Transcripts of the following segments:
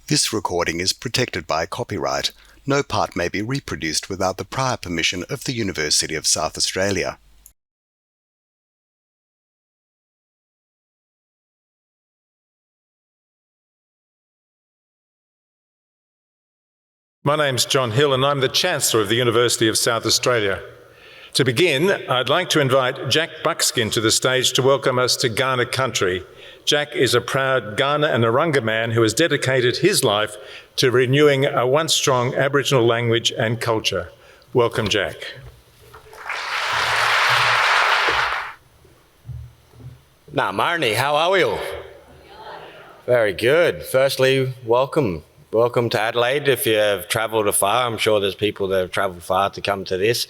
This recording is protected by copyright. No part may be reproduced without the prior permission of the University of South Australia. My name's John Hill and I'm the Chancellor of the University of South Australia. To begin, I'd like to invite Jack Buckskin to the stage to welcome us to Kaurna country. Jack is a proud Kaurna and Narungga man who has dedicated his life to renewing a once strong Aboriginal language and culture. Welcome, Jack. Nah, Marnie, how are you? Very good. Firstly, welcome. Welcome to Adelaide. If you've travelled afar, I'm sure there's people that have travelled far to come to this.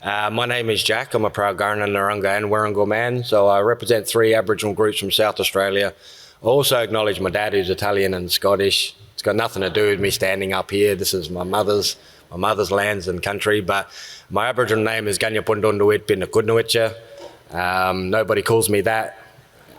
My name is Jack. I'm a proud Kaurna, Narungga and Warringal man, so I represent 3 Aboriginal groups from South Australia. I also acknowledge my dad, who's Italian and Scottish. It's got nothing to do with me standing up here. This is my mother's lands and country, but my Aboriginal name is Ganya Pundunduit Pinakudnuitcha. Nobody calls me that.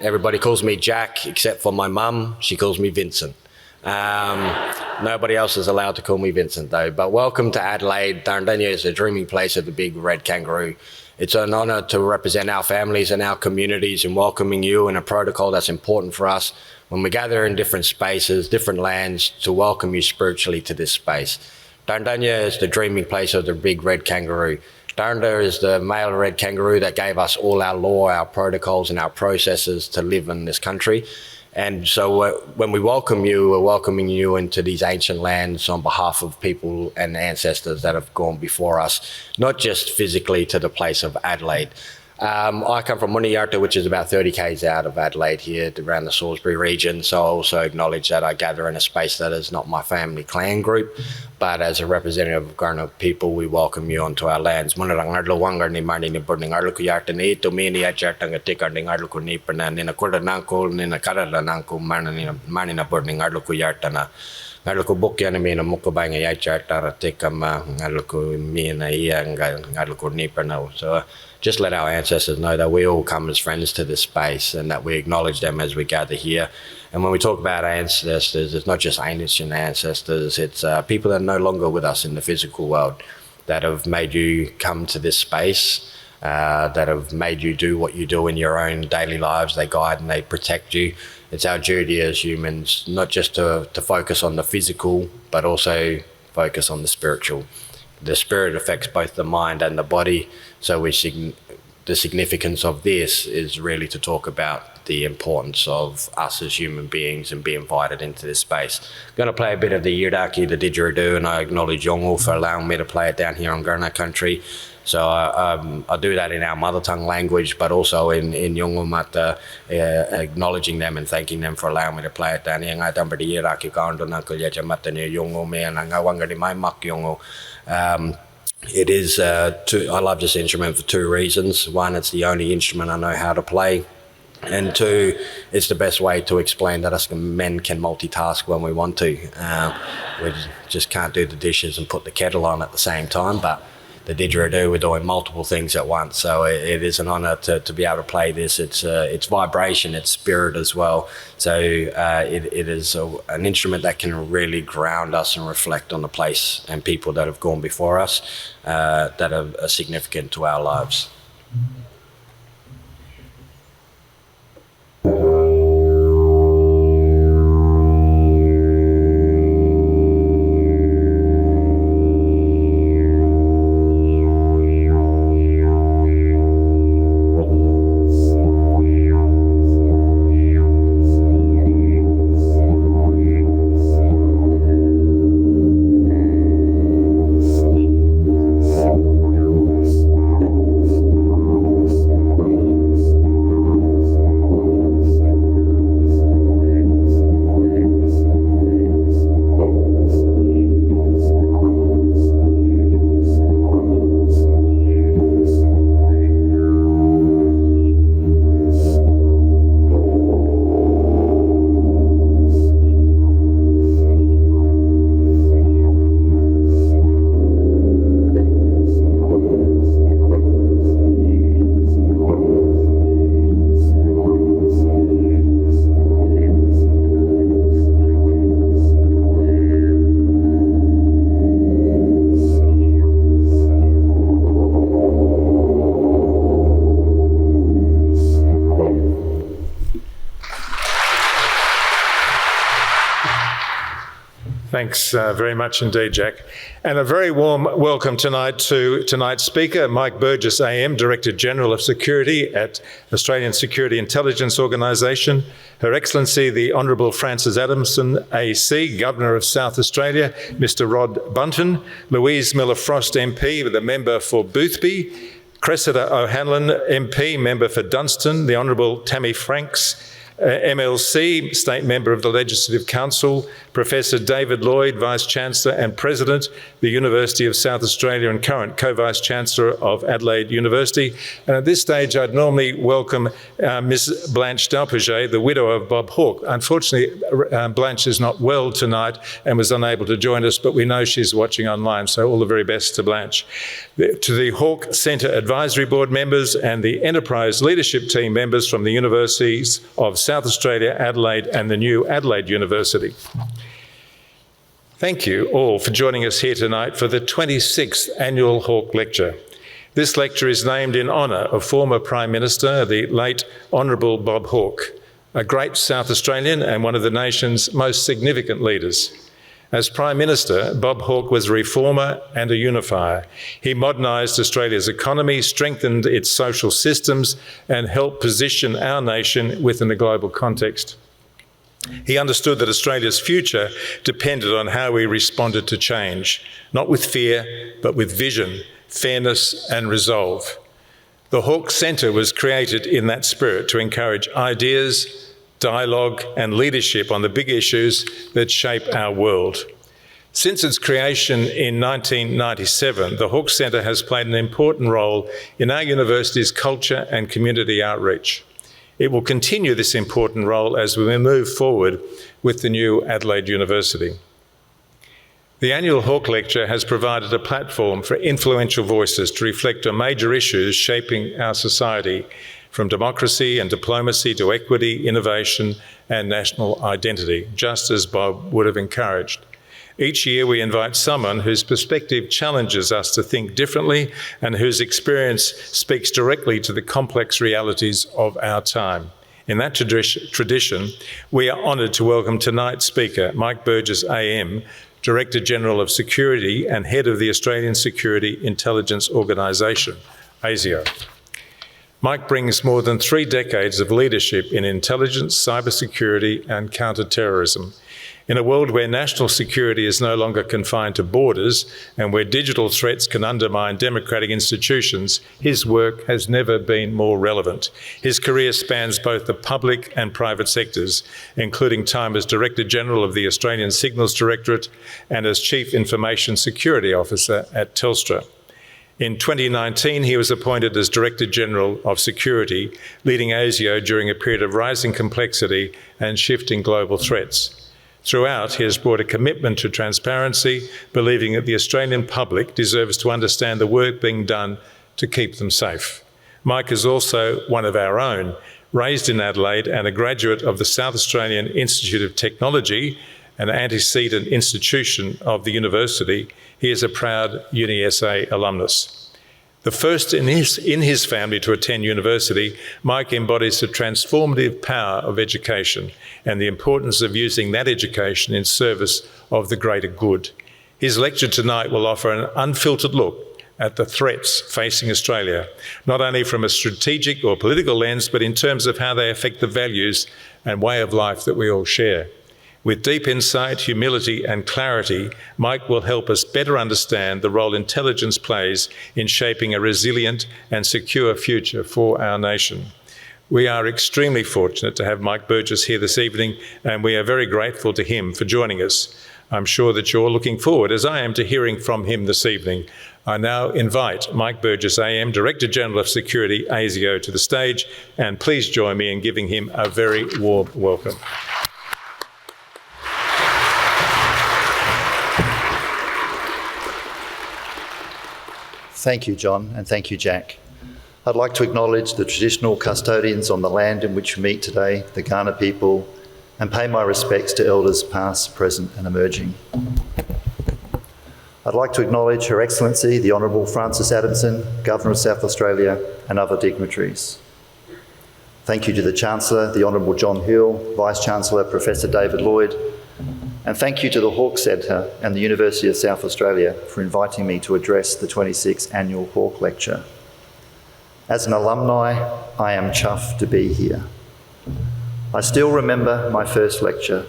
Everybody calls me Jack, except for my mum. She calls me Vincent. Nobody else is allowed to call me Vincent though, but welcome to Adelaide. Darndanya is a dreaming place of the big red kangaroo. It's an honour to represent our families and our communities in welcoming you in a protocol that's important for us when we gather in different spaces, different lands, to welcome you spiritually to this space. Darndanya is the dreaming place of the big red kangaroo. Darnda is the male red kangaroo that gave us all our law, our protocols and our processes to live in this country. And so when we welcome you, we're welcoming you into these ancient lands on behalf of people and ancestors that have gone before us, not just physically to the place of Adelaide. I come from Muniyarta, which is about 30 k's out of Adelaide here, around the Salisbury region. So I also acknowledge that I gather in a space that is not my family clan group, but as a representative of Kaurna people, we welcome you onto our lands. Munarangarlo wangar ni marni ni burning arluku yarta ni to mini achartanga tikarding arluku ni perna ni na kurda nanko ni na karada nanko marni na burning arluku yarta na. Ngarluku bukya na mina mukabanga yachartara tikama ngarluku mina iya ngarluku ni perna. So just let our ancestors know that we all come as friends to this space and that we acknowledge them as we gather here. And when we talk about ancestors, it's not just ancient ancestors, it's people that are no longer with us in the physical world that have made you come to this space, that have made you do what you do in your own daily lives. They guide and they protect you. It's our duty as humans not just to focus on the physical, but also focus on the spiritual. The spirit affects both the mind and the body, so the significance of this is really to talk about the importance of us as human beings and be invited into this space. I'm going to play a bit of the Yiraki, the didgeridoo, and I acknowledge Yolngu for allowing me to play it down here on Kaurna country. So I do that in our mother tongue language, but also in Yolngu Mata, acknowledging them and thanking them for allowing me to play it down here. It is, I love this instrument for 2 reasons. One, it's the only instrument I know how to play. And 2, it's the best way to explain that us men can multitask when we want to. We just can't do the dishes and put the kettle on at the same time, but the didgeridoo, we're doing multiple things at once. So it is an honour to be able to play this. It's vibration, it's spirit as well. So it is an instrument that can really ground us and reflect on the place and people that have gone before us that are significant to our lives. Thanks very much indeed, Jack. And a very warm welcome tonight to tonight's speaker, Mike Burgess AM, Director General of Security at Australian Security Intelligence Organisation, Her Excellency the Honourable Francis Adamson AC, Governor of South Australia, Mr Rod Bunton, Louise Miller-Frost MP, the member for Boothby, Cressida O'Hanlon MP, member for Dunstan, the Honourable Tammy Franks, MLC, State Member of the Legislative Council, Professor David Lloyd, Vice-Chancellor and President, the University of South Australia and current Co-Vice-Chancellor of Adelaide University. And at this stage, I'd normally welcome Ms Blanche Dalpaget, the widow of Bob Hawke. Unfortunately, Blanche is not well tonight and was unable to join us, but we know she's watching online, so all the very best to Blanche. To the Hawke Centre Advisory Board members and the Enterprise Leadership Team members from the Universities of South Australia, Adelaide and the new Adelaide University. Thank you all for joining us here tonight for the 26th Annual Hawke Lecture. This lecture is named in honour of former Prime Minister, the late Honourable Bob Hawke, a great South Australian and one of the nation's most significant leaders. As Prime Minister, Bob Hawke was a reformer and a unifier. He modernised Australia's economy, strengthened its social systems, and helped position our nation within a global context. He understood that Australia's future depended on how we responded to change, not with fear, but with vision, fairness, and resolve. The Hawke Centre was created in that spirit to encourage ideas, dialogue and leadership on the big issues that shape our world. Since its creation in 1997, the Hawke Centre has played an important role in our university's culture and community outreach. It will continue this important role as we move forward with the new Adelaide University. The Annual Hawke Lecture has provided a platform for influential voices to reflect on major issues shaping our society, from democracy and diplomacy to equity, innovation and national identity, just as Bob would have encouraged. Each year we invite someone whose perspective challenges us to think differently and whose experience speaks directly to the complex realities of our time. In that tradition, we are honoured to welcome tonight's speaker, Mike Burgess AM, Director General of Security and Head of the Australian Security Intelligence Organisation, ASIO. Mike brings more than 3 decades of leadership in intelligence, cybersecurity and counter-terrorism. In a world where national security is no longer confined to borders and where digital threats can undermine democratic institutions, his work has never been more relevant. His career spans both the public and private sectors, including time as Director General of the Australian Signals Directorate and as Chief Information Security Officer at Telstra. In 2019, he was appointed as Director General of Security, leading ASIO during a period of rising complexity and shifting global threats. Throughout, he has brought a commitment to transparency, believing that the Australian public deserves to understand the work being done to keep them safe. Mike is also one of our own, raised in Adelaide and a graduate of the South Australian Institute of Technology, an antecedent institution of the university. He is a proud UniSA alumnus. The first in his family to attend university, Mike embodies the transformative power of education and the importance of using that education in service of the greater good. His lecture tonight will offer an unfiltered look at the threats facing Australia, not only from a strategic or political lens, but in terms of how they affect the values and way of life that we all share. With deep insight, humility and clarity, Mike will help us better understand the role intelligence plays in shaping a resilient and secure future for our nation. We are extremely fortunate to have Mike Burgess here this evening, and we are very grateful to him for joining us. I'm sure that you're looking forward, as I am, to hearing from him this evening. I now invite Mike Burgess AM, Director General of Security, ASIO, to the stage, and please join me in giving him a very warm welcome. Thank you, John, and thank you, Jack. I'd like to acknowledge the traditional custodians on the land in which we meet today, the Kaurna people, and pay my respects to elders past, present and emerging. I'd like to acknowledge Her Excellency, the Honourable Francis Adamson, Governor of South Australia, and other dignitaries. Thank you to the Chancellor, the Honourable John Hill, Vice-Chancellor Professor David Lloyd, And thank you to the Hawke Centre and the University of South Australia for inviting me to address the 26th Annual Hawke Lecture. As an alumni, I am chuffed to be here. I still remember my first lecture.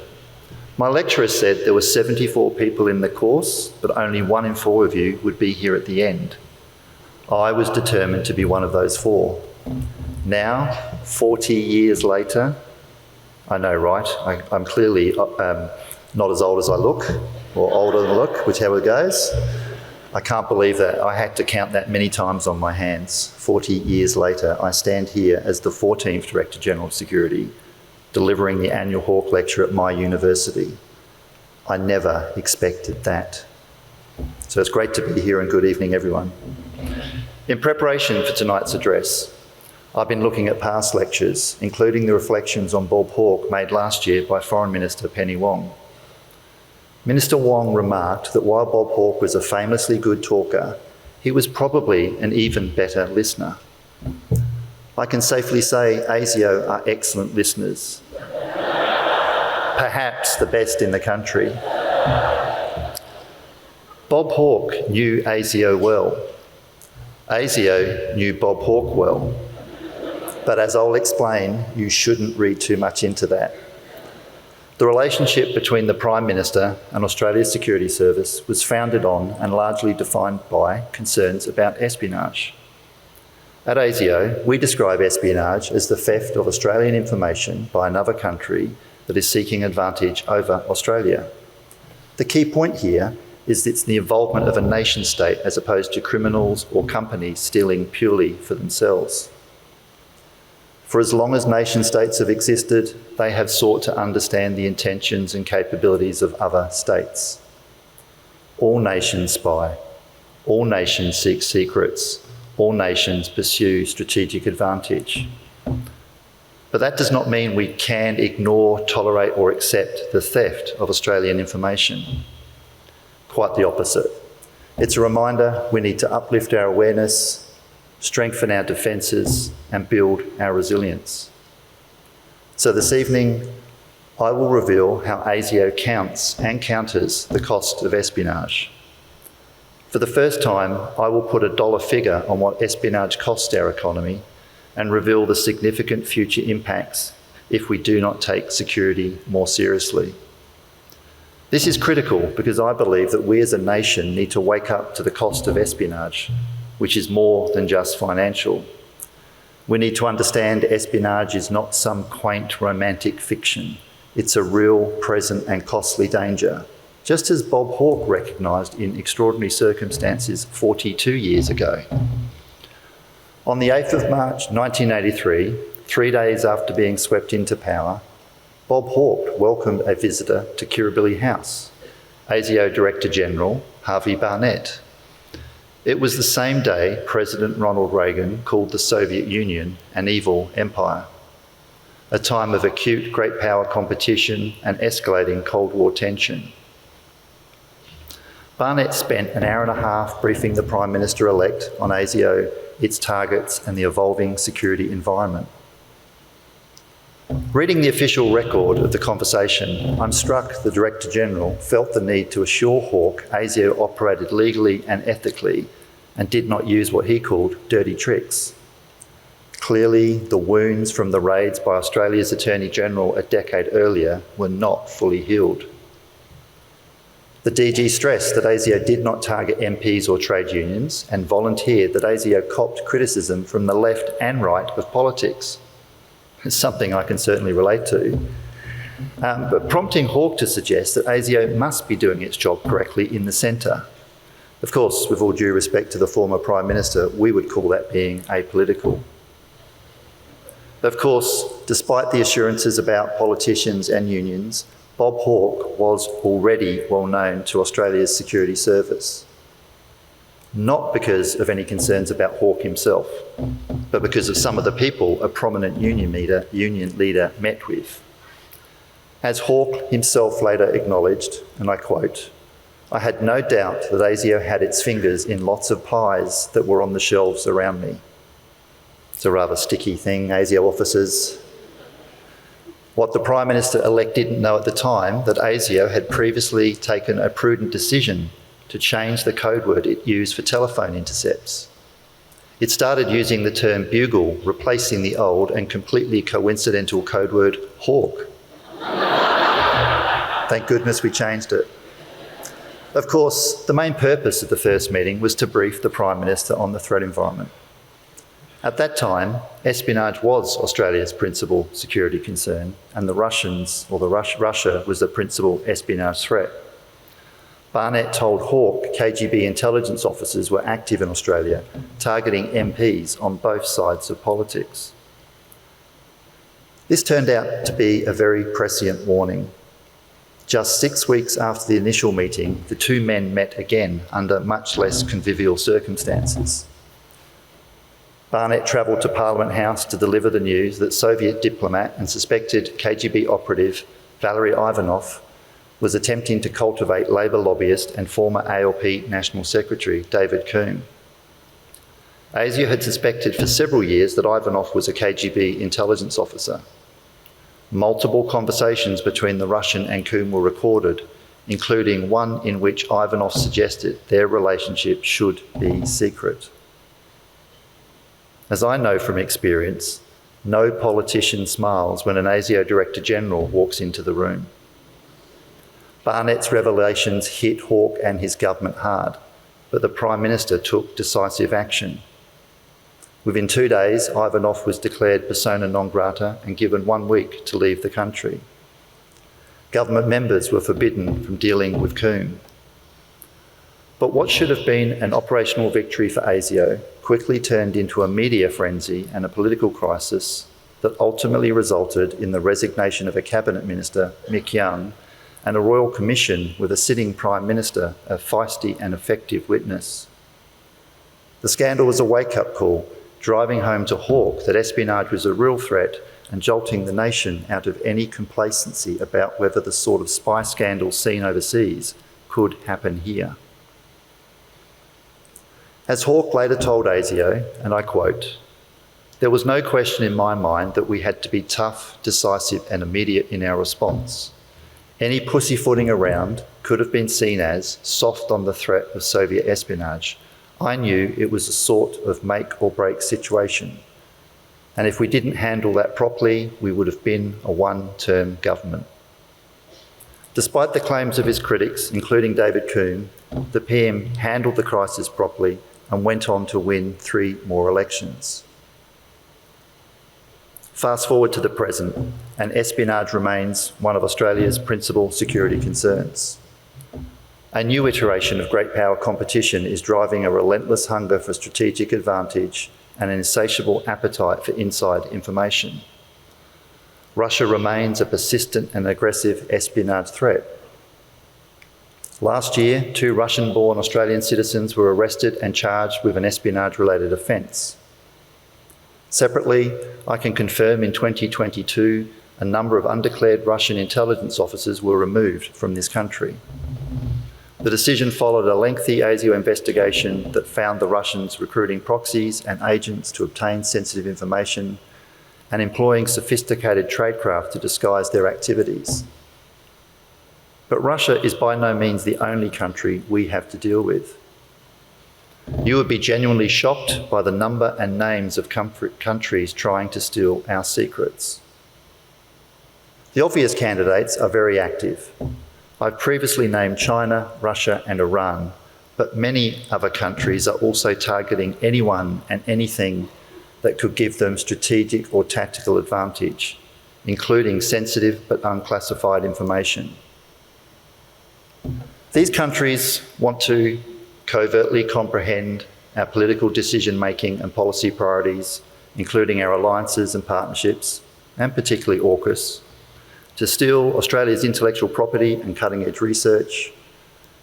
My lecturer said there were 74 people in the course, but only 1 in 4 of you would be here at the end. I was determined to be one of those 4. Now, 40 years later, I know, right? I'm clearly not as old as I look, or older than I look, whichever it goes. I can't believe that I had to count that many times on my hands. 40 years later, I stand here as the 14th Director General of Security, delivering the Annual Hawke Lecture at my university. I never expected that. So it's great to be here, and good evening, everyone. In preparation for tonight's address, I've been looking at past lectures, including the reflections on Bob Hawke made last year by Foreign Minister Penny Wong. Minister Wong remarked that while Bob Hawke was a famously good talker, he was probably an even better listener. I can safely say ASIO are excellent listeners, perhaps the best in the country. Bob Hawke knew ASIO well. ASIO knew Bob Hawke well. But as I'll explain, you shouldn't read too much into that. The relationship between the Prime Minister and Australia's Security Service was founded on and largely defined by concerns about espionage. At ASIO, we describe espionage as the theft of Australian information by another country that is seeking advantage over Australia. The key point here is that it's the involvement of a nation state as opposed to criminals or companies stealing purely for themselves. For as long as nation states have existed, they have sought to understand the intentions and capabilities of other states. All nations spy. All nations seek secrets. All nations pursue strategic advantage. But that does not mean we can ignore, tolerate, or accept the theft of Australian information. Quite the opposite. It's a reminder we need to uplift our awareness, strengthen our defences, and build our resilience. So this evening, I will reveal how ASIO counts and counters the cost of espionage. For the first time, I will put a dollar figure on what espionage costs our economy and reveal the significant future impacts if we do not take security more seriously. This is critical because I believe that we as a nation need to wake up to the cost of espionage, which is more than just financial. We need to understand espionage is not some quaint romantic fiction. It's a real, present and costly danger, just as Bob Hawke recognised in extraordinary circumstances 42 years ago. On the 8th of March 1983, 3 days after being swept into power, Bob Hawke welcomed a visitor to Kirribilli House, ASIO Director General Harvey Barnett. It was the same day President Ronald Reagan called the Soviet Union an evil empire, a time of acute great power competition and escalating Cold War tension. Barnett spent an hour and a half briefing the Prime Minister-elect on ASIO, its targets and the evolving security environment. Reading the official record of the conversation, I'm struck the Director General felt the need to assure Hawke ASIO operated legally and ethically and did not use what he called dirty tricks. Clearly, the wounds from the raids by Australia's Attorney General a decade earlier were not fully healed. The DG stressed that ASIO did not target MPs or trade unions and volunteered that ASIO copped criticism from the left and right of politics. It's something I can certainly relate to. But prompting Hawke to suggest that ASIO must be doing its job correctly in the centre. Of course, with all due respect to the former Prime Minister, we would call that being apolitical. Of course, despite the assurances about politicians and unions, Bob Hawke was already well known to Australia's security service. Not because of any concerns about Hawke himself, but because of some of the people a prominent union leader met with. As Hawke himself later acknowledged, and I quote, "I had no doubt that ASIO had its fingers in lots of pies that were on the shelves around me." It's a rather sticky thing, ASIO officers. What the Prime Minister-elect didn't know at the time, that ASIO had previously taken a prudent decision to change the code word it used for telephone intercepts. It started using the term bugle, replacing the old and completely coincidental code word hawk. Thank goodness we changed it. Of course, the main purpose of the first meeting was to brief the Prime Minister on the threat environment. At that time, espionage was Australia's principal security concern, and Russia was the principal espionage threat. Barnett told Hawke KGB intelligence officers were active in Australia, targeting MPs on both sides of politics. This turned out to be a very prescient warning. Just 6 weeks after the initial meeting, the two men met again under much less convivial circumstances. Barnett travelled to Parliament House to deliver the news that Soviet diplomat and suspected KGB operative Valery Ivanov was attempting to cultivate Labor lobbyist and former ALP National Secretary David Coombe. ASIO had suspected for several years that Ivanov was a KGB intelligence officer. Multiple conversations between the Russian and Coombe were recorded, including one in which Ivanov suggested their relationship should be secret. As I know from experience, no politician smiles when an ASIO Director General walks into the room. Barnett's revelations hit Hawke and his government hard, but the Prime Minister took decisive action. Within 2 days, Ivanov was declared persona non grata and given 1 week to leave the country. Government members were forbidden from dealing with Coombe. But what should have been an operational victory for ASIO quickly turned into a media frenzy and a political crisis that ultimately resulted in the resignation of a Cabinet Minister, Mick Young, and a Royal Commission with a sitting Prime Minister, a feisty and effective witness. The scandal was a wake-up call, driving home to Hawke that espionage was a real threat and jolting the nation out of any complacency about whether the sort of spy scandals seen overseas could happen here. As Hawke later told ASIO, and I quote, "There was no question in my mind that we had to be tough, decisive and immediate in our response. Any pussyfooting around could have been seen as soft on the threat of Soviet espionage. I knew it was a sort of make or break situation. And if we didn't handle that properly, we would have been a one-term government." Despite the claims of his critics, including David Coombe, the PM handled the crisis properly and went on to win 3 more elections. Fast forward to the present, and espionage remains one of Australia's principal security concerns. A new iteration of great power competition is driving a relentless hunger for strategic advantage and an insatiable appetite for inside information. Russia remains a persistent and aggressive espionage threat. Last year, 2 Russian-born Australian citizens were arrested and charged with an espionage-related offence. Separately, I can confirm in 2022, a number of undeclared Russian intelligence officers were removed from this country. The decision followed a lengthy ASIO investigation that found the Russians recruiting proxies and agents to obtain sensitive information and employing sophisticated tradecraft to disguise their activities. But Russia is by no means the only country we have to deal with. You would be genuinely shocked by the number and names of countries trying to steal our secrets. The obvious candidates are very active. I've previously named China, Russia and Iran, but many other countries are also targeting anyone and anything that could give them strategic or tactical advantage, including sensitive but unclassified information. These countries want to covertly comprehend our political decision-making and policy priorities, including our alliances and partnerships, and particularly AUKUS, to steal Australia's intellectual property and cutting-edge research,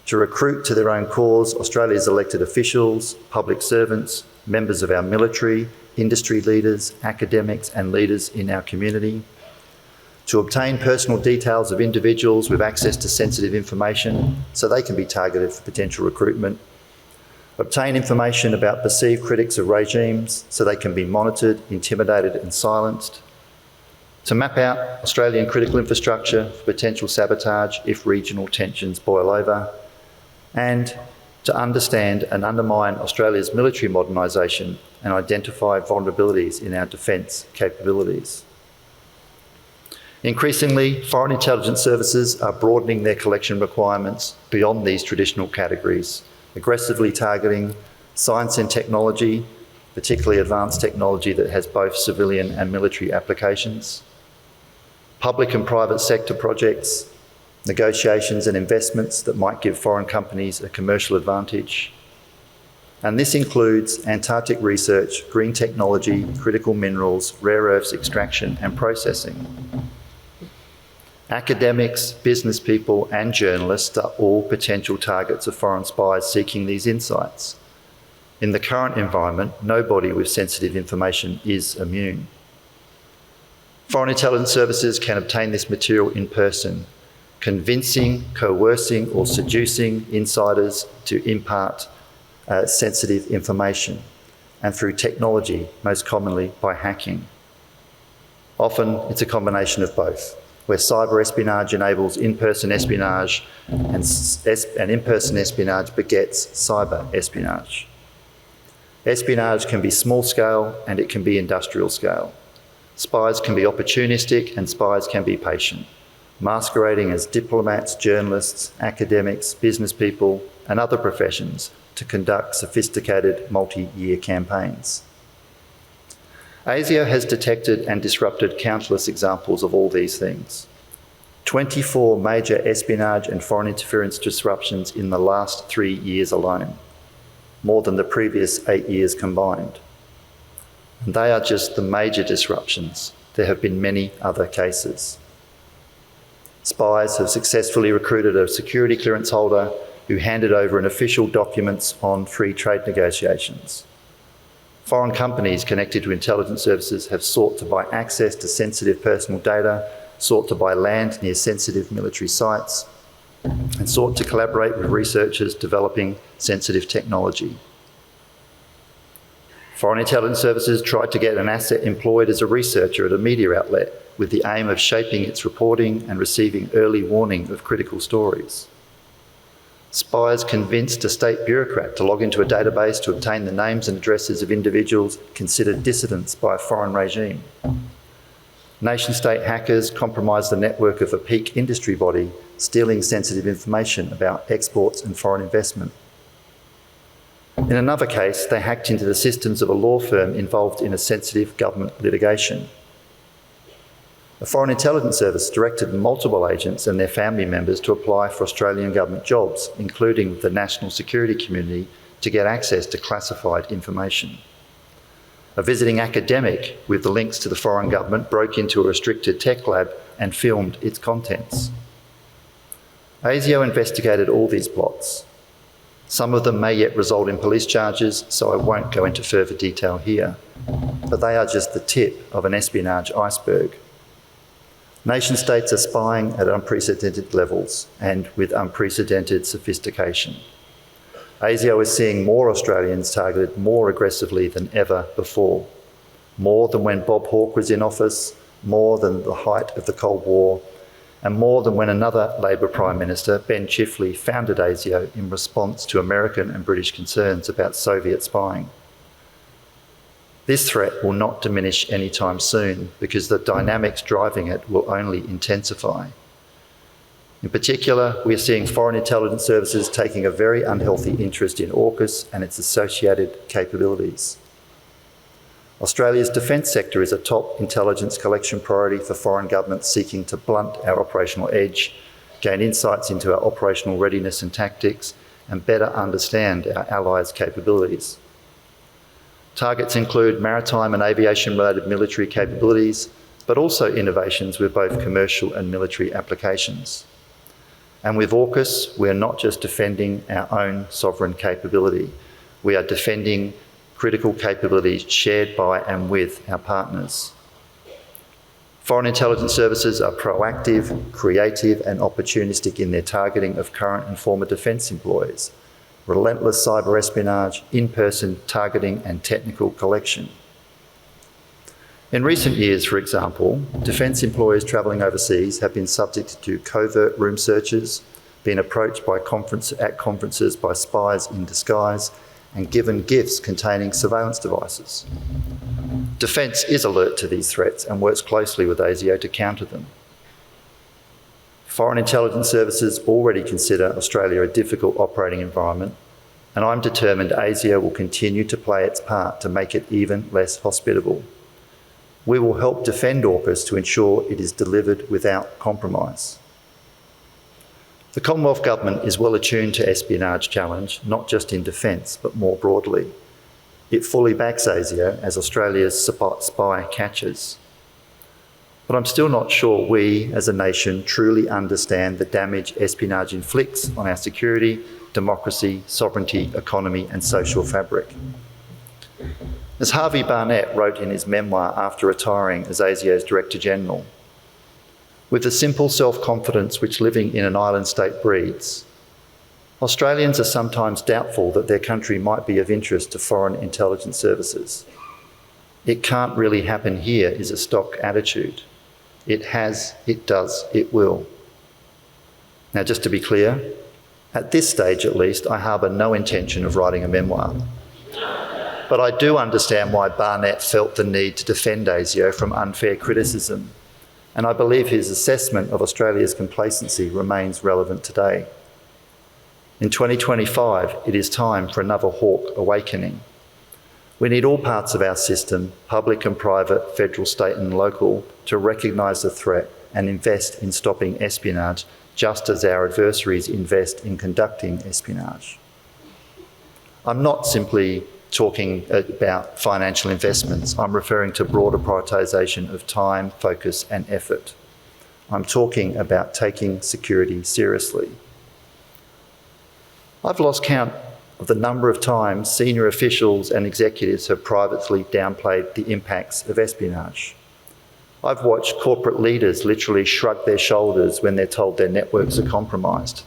to recruit to their own cause Australia's elected officials, public servants, members of our military, industry leaders, academics and leaders in our community, to obtain personal details of individuals with access to sensitive information so they can be targeted for potential recruitment, obtain information about perceived critics of regimes so they can be monitored, intimidated and silenced, to map out Australian critical infrastructure for potential sabotage if regional tensions boil over, and to understand and undermine Australia's military modernisation and identify vulnerabilities in our defence capabilities. Increasingly, foreign intelligence services are broadening their collection requirements beyond these traditional categories, aggressively targeting science and technology, particularly advanced technology that has both civilian and military applications, public and private sector projects, negotiations and investments that might give foreign companies a commercial advantage. And this includes Antarctic research, green technology, critical minerals, rare earths extraction and processing. Academics, business people and journalists are all potential targets of foreign spies seeking these insights. In the current environment, nobody with sensitive information is immune. Foreign intelligence services can obtain this material in person, convincing, coercing or seducing insiders to impart sensitive information, and through technology, most commonly by hacking. Often it's a combination of both, where cyber espionage enables in-person espionage and in-person espionage begets cyber espionage. Espionage can be small scale and it can be industrial scale. Spies can be opportunistic and spies can be patient, masquerading as diplomats, journalists, academics, business people and other professions to conduct sophisticated multi-year campaigns. ASIO has detected and disrupted countless examples of all these things. 24 major espionage and foreign interference disruptions in the last 3 years alone, more than the previous 8 years combined. And they are just the major disruptions. There have been many other cases. Spies have successfully recruited a security clearance holder who handed over an official documents on free trade negotiations. Foreign companies connected to intelligence services have sought to buy access to sensitive personal data, sought to buy land near sensitive military sites, and sought to collaborate with researchers developing sensitive technology. Foreign intelligence services tried to get an asset employed as a researcher at a media outlet with the aim of shaping its reporting and receiving early warning of critical stories. Spies convinced a state bureaucrat to log into a database to obtain the names and addresses of individuals considered dissidents by a foreign regime. Nation-state hackers compromised the network of a peak industry body, stealing sensitive information about exports and foreign investment. In another case, they hacked into the systems of a law firm involved in a sensitive government litigation. A foreign intelligence service directed multiple agents and their family members to apply for Australian government jobs, including the national security community, to get access to classified information. A visiting academic with the links to the foreign government broke into a restricted tech lab and filmed its contents. ASIO investigated all these plots. Some of them may yet result in police charges, so I won't go into further detail here, but they are just the tip of an espionage iceberg. Nation-states are spying at unprecedented levels and with unprecedented sophistication. ASIO is seeing more Australians targeted more aggressively than ever before, more than when Bob Hawke was in office, more than the height of the Cold War, and more than when another Labor Prime Minister, Ben Chifley, founded ASIO in response to American and British concerns about Soviet spying. This threat will not diminish anytime soon because the dynamics driving it will only intensify. In particular, we are seeing foreign intelligence services taking a very unhealthy interest in AUKUS and its associated capabilities. Australia's defence sector is a top intelligence collection priority for foreign governments seeking to blunt our operational edge, gain insights into our operational readiness and tactics, and better understand our allies' capabilities. Targets include maritime and aviation-related military capabilities, but also innovations with both commercial and military applications. And with AUKUS, we are not just defending our own sovereign capability, we are defending critical capabilities shared by and with our partners. Foreign intelligence services are proactive, creative and opportunistic in their targeting of current and former defence employees, relentless cyber espionage, in-person targeting and technical collection. In recent years, for example, defence employees travelling overseas have been subject to covert room searches, been approached at conferences by spies in disguise, and given gifts containing surveillance devices. Defence is alert to these threats and works closely with ASIO to counter them. Foreign intelligence services already consider Australia a difficult operating environment, and I'm determined ASIO will continue to play its part to make it even less hospitable. We will help defend AUKUS to ensure it is delivered without compromise. The Commonwealth Government is well attuned to espionage challenge, not just in defence, but more broadly. It fully backs ASIO as Australia's spy catchers. But I'm still not sure we, as a nation, truly understand the damage espionage inflicts on our security, democracy, sovereignty, economy and social fabric. As Harvey Barnett wrote in his memoir after retiring as ASIO's Director General, with the simple self-confidence which living in an island state breeds, Australians are sometimes doubtful that their country might be of interest to foreign intelligence services. It can't really happen here is a stock attitude. It has, it does, it will. Now, just to be clear, at this stage at least, I harbour no intention of writing a memoir. But I do understand why Barnett felt the need to defend ASIO from unfair criticism, and I believe his assessment of Australia's complacency remains relevant today. In 2025, it is time for another Hawke awakening. We need all parts of our system, public and private, federal, state and local, to recognise the threat and invest in stopping espionage, just as our adversaries invest in conducting espionage. I'm not simply talking about financial investments. I'm referring to broader prioritisation of time, focus and effort. I'm talking about taking security seriously. I've lost count of the number of times senior officials and executives have privately downplayed the impacts of espionage. I've watched corporate leaders literally shrug their shoulders when they're told their networks are compromised.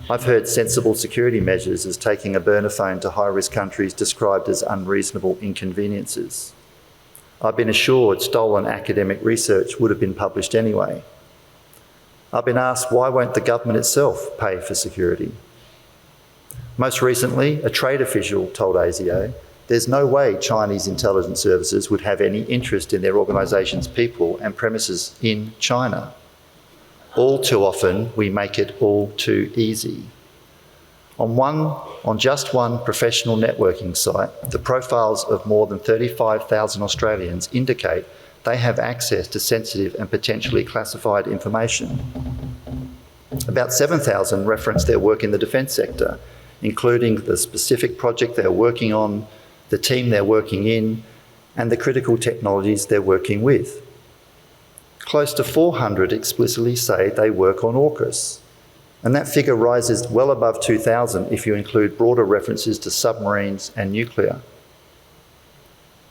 I've heard sensible security measures as taking a burner phone to high-risk countries described as unreasonable inconveniences. I've been assured stolen academic research would have been published anyway. I've been asked why won't the government itself pay for security? Most recently, a trade official told ASIO there's no way Chinese intelligence services would have any interest in their organisation's people and premises in China. All too often, we make it all too easy. On just one professional networking site, the profiles of more than 35,000 Australians indicate they have access to sensitive and potentially classified information. About 7,000 reference their work in the defence sector, including the specific project they're working on, the team they're working in, and the critical technologies they're working with. Close to 400 explicitly say they work on AUKUS, and that figure rises well above 2,000 if you include broader references to submarines and nuclear.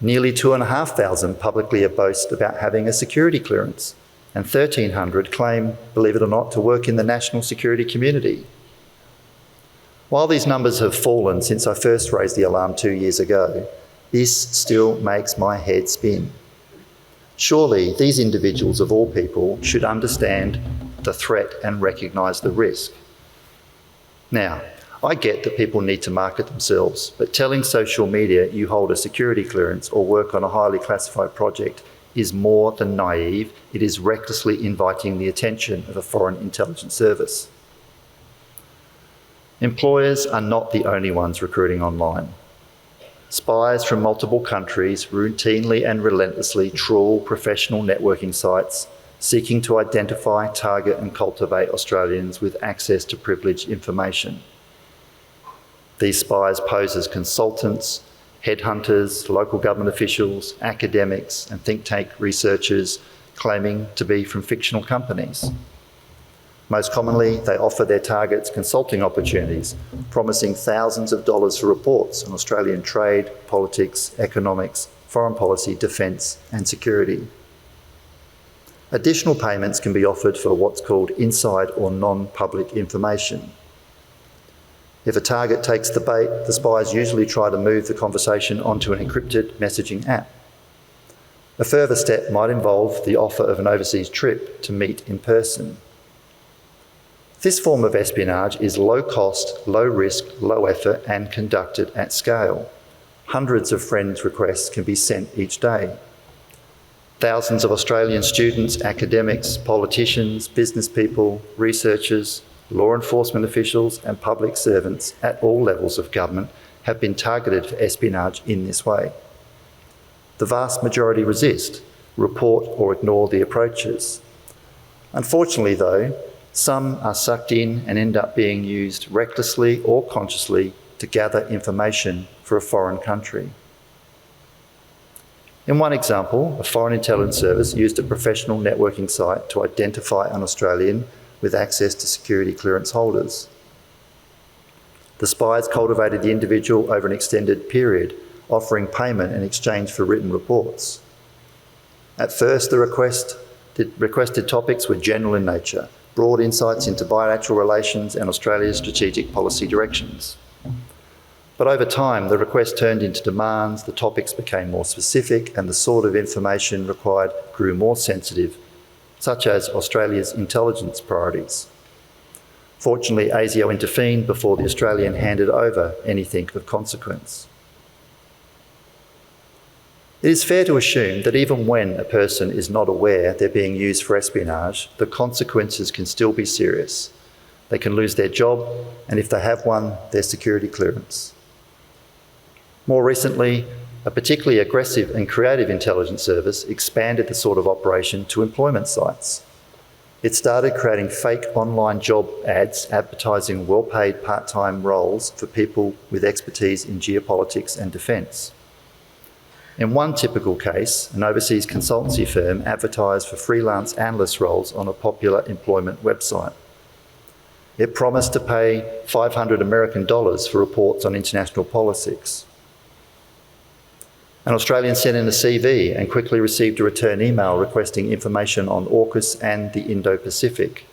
Nearly 2,500 publicly boast about having a security clearance, and 1,300 claim, believe it or not, to work in the national security community. While these numbers have fallen since I first raised the alarm 2 years ago, this still makes my head spin. Surely these individuals of all people should understand the threat and recognise the risk. Now, I get that people need to market themselves, but telling social media you hold a security clearance or work on a highly classified project is more than naive. It is recklessly inviting the attention of a foreign intelligence service. Employers are not the only ones recruiting online. Spies from multiple countries routinely and relentlessly trawl professional networking sites, seeking to identify, target and cultivate Australians with access to privileged information. These spies pose as consultants, headhunters, local government officials, academics and think tank researchers claiming to be from fictional companies. Most commonly, they offer their targets consulting opportunities, promising thousands of dollars for reports on Australian trade, politics, economics, foreign policy, defence and security. Additional payments can be offered for what's called inside or non-public information. If a target takes the bait, the spies usually try to move the conversation onto an encrypted messaging app. A further step might involve the offer of an overseas trip to meet in person. This form of espionage is low cost, low risk, low effort and conducted at scale. Hundreds of friend requests can be sent each day. Thousands of Australian students, academics, politicians, business people, researchers, law enforcement officials and public servants at all levels of government have been targeted for espionage in this way. The vast majority resist, report or ignore the approaches. Unfortunately though, some are sucked in and end up being used recklessly or consciously to gather information for a foreign country. In one example, a foreign intelligence service used a professional networking site to identify an Australian with access to security clearance holders. The spies cultivated the individual over an extended period, offering payment in exchange for written reports. At first, the requested topics were general in nature, broad insights into bilateral relations and Australia's strategic policy directions. But over time, the request turned into demands, the topics became more specific, and the sort of information required grew more sensitive, such as Australia's intelligence priorities. Fortunately, ASIO intervened before the Australian handed over anything of consequence. It is fair to assume that even when a person is not aware they're being used for espionage, the consequences can still be serious. They can lose their job, and if they have one, their security clearance. More recently, a particularly aggressive and creative intelligence service expanded the sort of operation to employment sites. It started creating fake online job ads advertising well-paid part-time roles for people with expertise in geopolitics and defence. In one typical case, an overseas consultancy firm advertised for freelance analyst roles on a popular employment website. It promised to pay $500 American for reports on international politics. An Australian sent in a CV and quickly received a return email requesting information on AUKUS and the Indo-Pacific.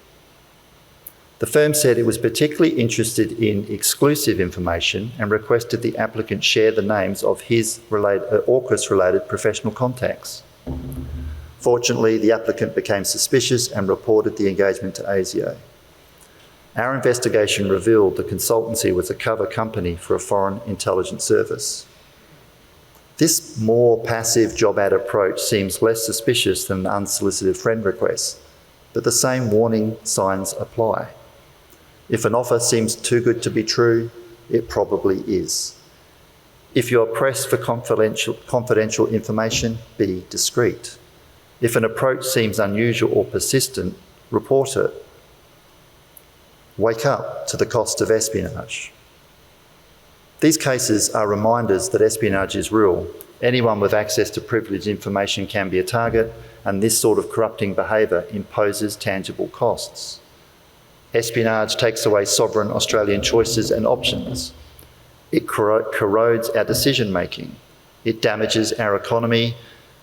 The firm said it was particularly interested in exclusive information and requested the applicant share the names of his AUKUS-related professional contacts. Fortunately, the applicant became suspicious and reported the engagement to ASIO. Our investigation revealed the consultancy was a cover company for a foreign intelligence service. This more passive job ad approach seems less suspicious than an unsolicited friend request, but the same warning signs apply. If an offer seems too good to be true, it probably is. If you're pressed for confidential information, be discreet. If an approach seems unusual or persistent, report it. Wake up to the cost of espionage. These cases are reminders that espionage is real. Anyone with access to privileged information can be a target, and this sort of corrupting behaviour imposes tangible costs. Espionage takes away sovereign Australian choices and options. It corrodes our decision-making. It damages our economy,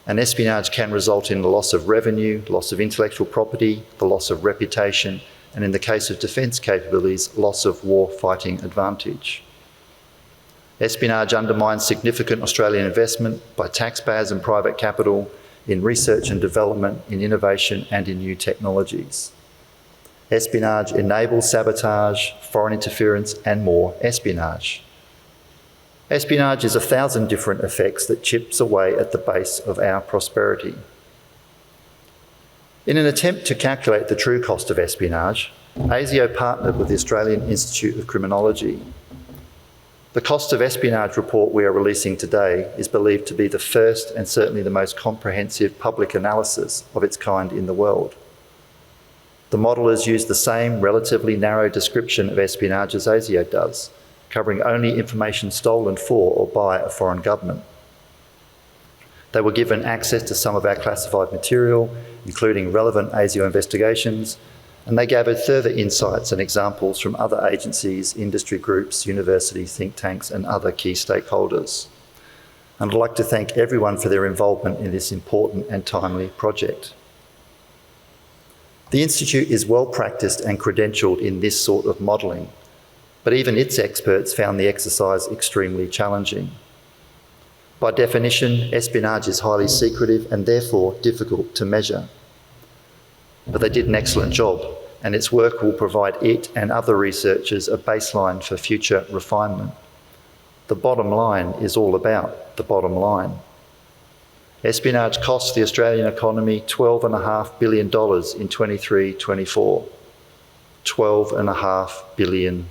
and espionage can result in the loss of revenue, loss of intellectual property, the loss of reputation, and in the case of defence capabilities, loss of war-fighting advantage. Espionage undermines significant Australian investment by taxpayers and private capital in research and development, in innovation and in new technologies. Espionage enables sabotage, foreign interference and more espionage. Espionage is 1,000 different effects that chips away at the base of our prosperity. In an attempt to calculate the true cost of espionage, ASIO partnered with the Australian Institute of Criminology. The cost of espionage report we are releasing today is believed to be the first and certainly the most comprehensive public analysis of its kind in the world. The modelers use the same relatively narrow description of espionage as ASIO does, covering only information stolen for or by a foreign government. They were given access to some of our classified material, including relevant ASIO investigations, and they gathered further insights and examples from other agencies, industry groups, universities, think tanks, and other key stakeholders. And I'd like to thank everyone for their involvement in this important and timely project. The Institute is well practiced and credentialed in this sort of modelling, but even its experts found the exercise extremely challenging. By definition, espionage is highly secretive and therefore difficult to measure. But they did an excellent job, and its work will provide it and other researchers a baseline for future refinement. The bottom line is all about the bottom line. Espionage cost the Australian economy $12.5 billion in 23-24. $12.5 billion.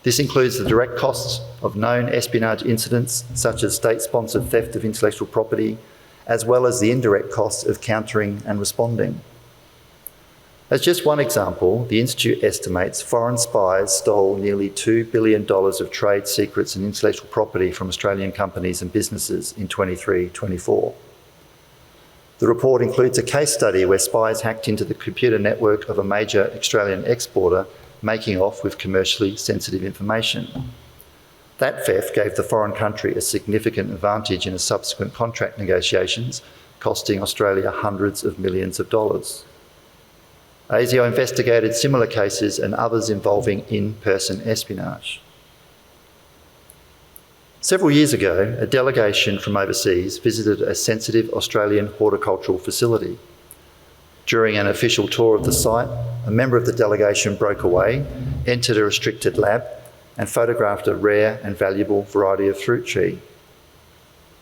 This includes the direct costs of known espionage incidents, such as state-sponsored theft of intellectual property, as well as the indirect costs of countering and responding. As just one example, the Institute estimates foreign spies stole nearly $2 billion of trade secrets and intellectual property from Australian companies and businesses in 23-24. The report includes a case study where spies hacked into the computer network of a major Australian exporter, making off with commercially sensitive information. That theft gave the foreign country a significant advantage in subsequent contract negotiations, costing Australia hundreds of millions of dollars. ASIO investigated similar cases and others involving in-person espionage. Several years ago, a delegation from overseas visited a sensitive Australian horticultural facility. During an official tour of the site, a member of the delegation broke away, entered a restricted lab, and photographed a rare and valuable variety of fruit tree.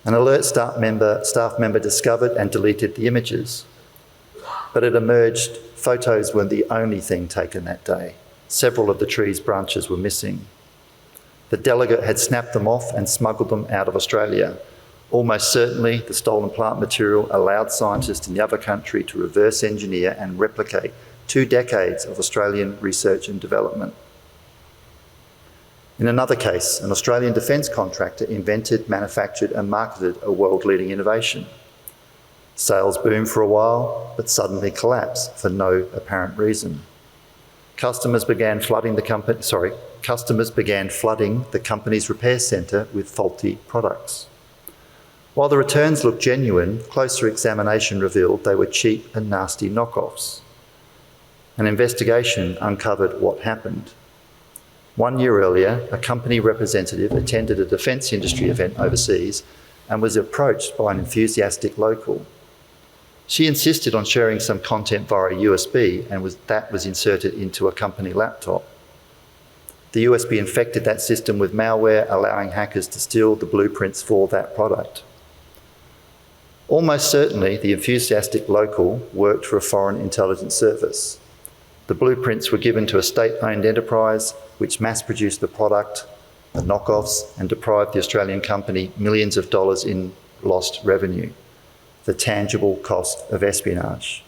An alert staff member discovered and deleted the images. But it emerged photos weren't the only thing taken that day. Several of the tree's branches were missing. The delegate had snapped them off and smuggled them out of Australia. Almost certainly, the stolen plant material allowed scientists in the other country to reverse engineer and replicate 2 decades of Australian research and development. In another case, an Australian defence contractor invented, manufactured and marketed a world-leading innovation. Sales boomed for a while, but suddenly collapsed for no apparent reason. Customers began flooding the company's repair centre with faulty products. While the returns looked genuine, closer examination revealed they were cheap and nasty knockoffs. An investigation uncovered what happened. 1 year earlier, a company representative attended a defence industry event overseas and was approached by an enthusiastic local. She insisted on sharing some content via USB, and that was inserted into a company laptop. The USB infected that system with malware, allowing hackers to steal the blueprints for that product. Almost certainly, the enthusiastic local worked for a foreign intelligence service. The blueprints were given to a state-owned enterprise which mass-produced the product, the knockoffs, and deprived the Australian company millions of dollars in lost revenue. The tangible cost of espionage.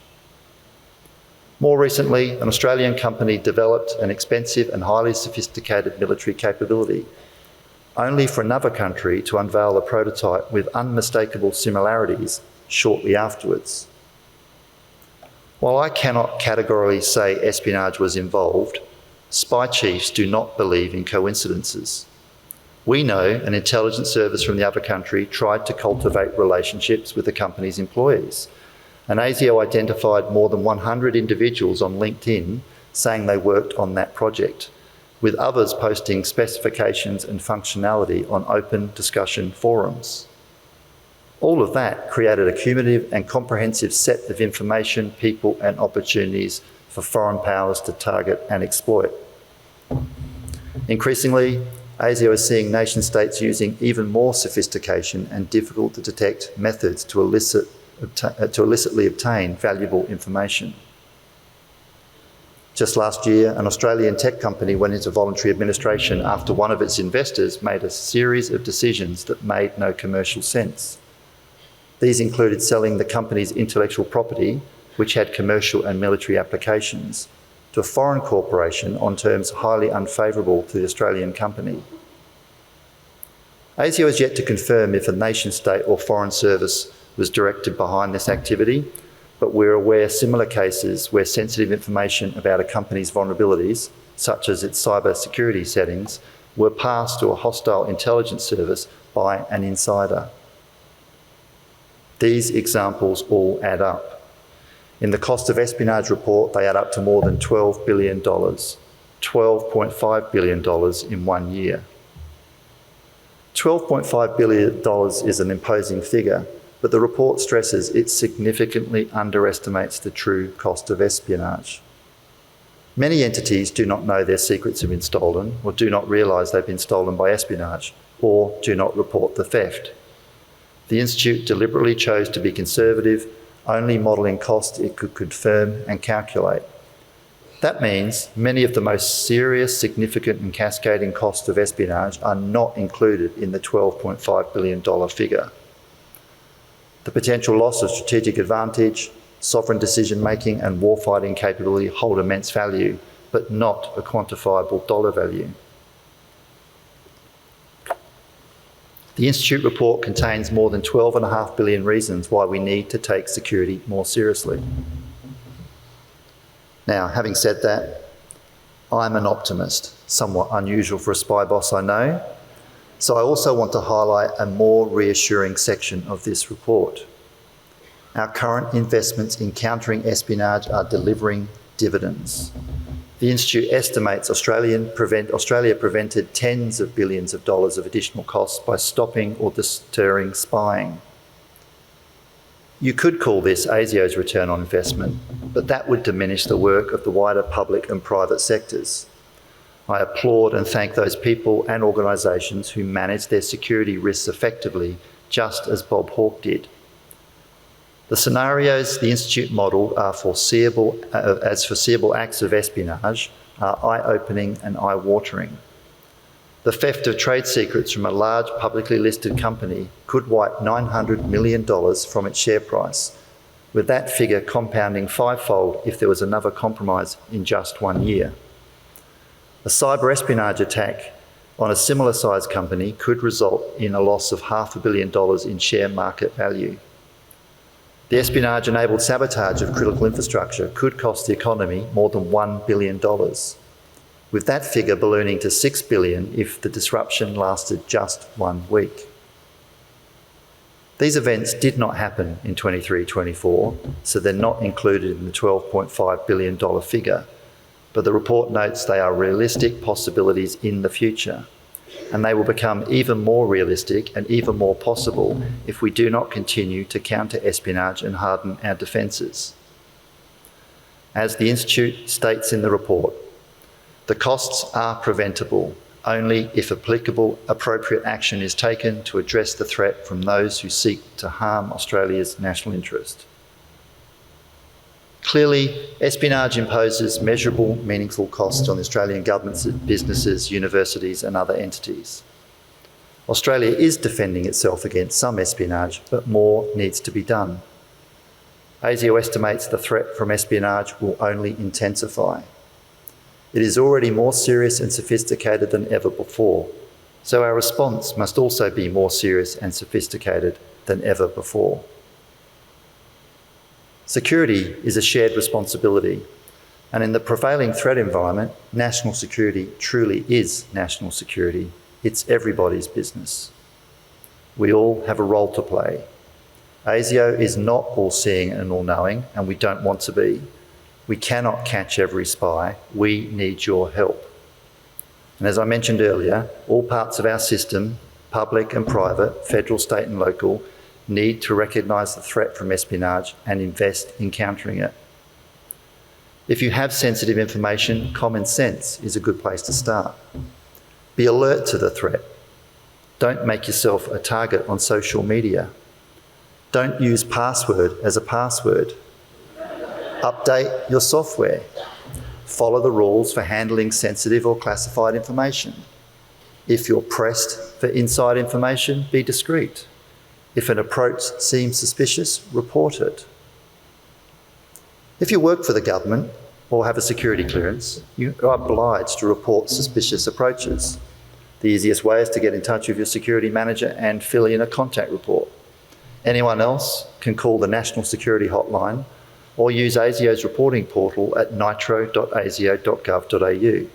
More recently, an Australian company developed an expensive and highly sophisticated military capability, only for another country to unveil a prototype with unmistakable similarities shortly afterwards. While I cannot categorically say espionage was involved, spy chiefs do not believe in coincidences. We know an intelligence service from the other country tried to cultivate relationships with the company's employees, and ASIO identified more than 100 individuals on LinkedIn saying they worked on that project, with others posting specifications and functionality on open discussion forums. All of that created a cumulative and comprehensive set of information, people and opportunities for foreign powers to target and exploit. Increasingly, ASIO is seeing nation-states using even more sophistication and difficult to detect methods to illicitly obtain valuable information. Just last year, an Australian tech company went into voluntary administration after one of its investors made a series of decisions that made no commercial sense. These included selling the company's intellectual property, which had commercial and military applications, to a foreign corporation on terms highly unfavourable to the Australian company. ASIO has yet to confirm if a nation-state or foreign service was directed behind this activity, but we're aware of similar cases where sensitive information about a company's vulnerabilities, such as its cybersecurity settings, were passed to a hostile intelligence service by an insider. These examples all add up. In the cost of espionage report, they add up to more than $12 billion, $12.5 billion in 1 year. $12.5 billion is an imposing figure, but the report stresses it significantly underestimates the true cost of espionage. Many entities do not know their secrets have been stolen, or do not realise they've been stolen by espionage, or do not report the theft. The Institute deliberately chose to be conservative, only modelling costs it could confirm and calculate. That means many of the most serious, significant and cascading costs of espionage are not included in the $12.5 billion figure. The potential loss of strategic advantage, sovereign decision-making and warfighting capability hold immense value, but not a quantifiable dollar value. The Institute report contains more than 12.5 billion reasons why we need to take security more seriously. Now, having said that, I'm an optimist, somewhat unusual for a spy boss, I know. So I also want to highlight a more reassuring section of this report. Our current investments in countering espionage are delivering dividends. The Institute estimates Australia prevented tens of billions of dollars of additional costs by stopping or deterring spying. You could call this ASIO's return on investment, but that would diminish the work of the wider public and private sectors. I applaud and thank those people and organisations who manage their security risks effectively, just as Bob Hawke did. The scenarios the Institute modelled are foreseeable acts of espionage are eye-opening and eye-watering. The theft of trade secrets from a large publicly listed company could wipe $900 million from its share price, with that figure compounding fivefold if there was another compromise in just 1 year. A cyber espionage attack on a similar sized company could result in a loss of $500 million in share market value. The espionage-enabled sabotage of critical infrastructure could cost the economy more than $1 billion, with that figure ballooning to $6 billion if the disruption lasted just 1 week. These events did not happen in 23-24, so they're not included in the $12.5 billion figure, but the report notes they are realistic possibilities in the future, and they will become even more realistic and even more possible if we do not continue to counter espionage and harden our defences. As the Institute states in the report, the costs are preventable only if applicable appropriate action is taken to address the threat from those who seek to harm Australia's national interest. Clearly, espionage imposes measurable, meaningful costs on the Australian government's businesses, universities and other entities. Australia is defending itself against some espionage, but more needs to be done. ASIO estimates the threat from espionage will only intensify. It is already more serious and sophisticated than ever before, so our response must also be more serious and sophisticated than ever before. Security is a shared responsibility, and in the prevailing threat environment, national security truly is national security. It's everybody's business. We all have a role to play. ASIO is not all-seeing and all-knowing, and we don't want to be. We cannot catch every spy. We need your help. And as I mentioned earlier, all parts of our system, public and private, federal, state and local, need to recognise the threat from espionage and invest in countering it. If you have sensitive information, common sense is a good place to start. Be alert to the threat. Don't make yourself a target on social media. Don't use password as a password. Update your software. Follow the rules for handling sensitive or classified information. If you're pressed for inside information, be discreet. If an approach seems suspicious, report it. If you work for the government or have a security clearance, you are obliged to report suspicious approaches. The easiest way is to get in touch with your security manager and fill in a contact report. Anyone else can call the National Security Hotline or use ASIO's reporting portal at nitro.asio.gov.au.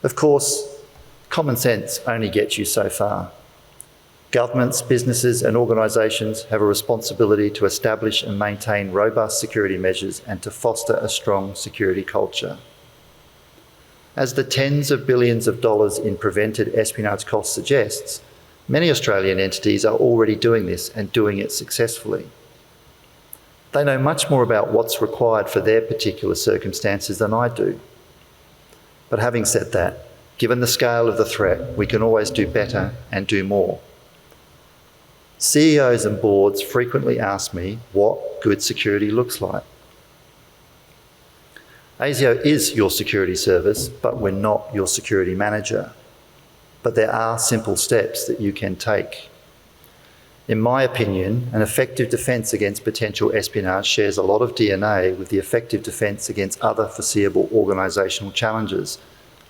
Of course, common sense only gets you so far. Governments, businesses and organisations have a responsibility to establish and maintain robust security measures and to foster a strong security culture. As the tens of billions of dollars in prevented espionage costs suggests, many Australian entities are already doing this and doing it successfully. They know much more about what's required for their particular circumstances than I do. But having said that, given the scale of the threat, we can always do better and do more. CEOs and boards frequently ask me what good security looks like. ASIO is your security service, but we're not your security manager. But there are simple steps that you can take. In my opinion, an effective defence against potential espionage shares a lot of DNA with the effective defence against other foreseeable organisational challenges,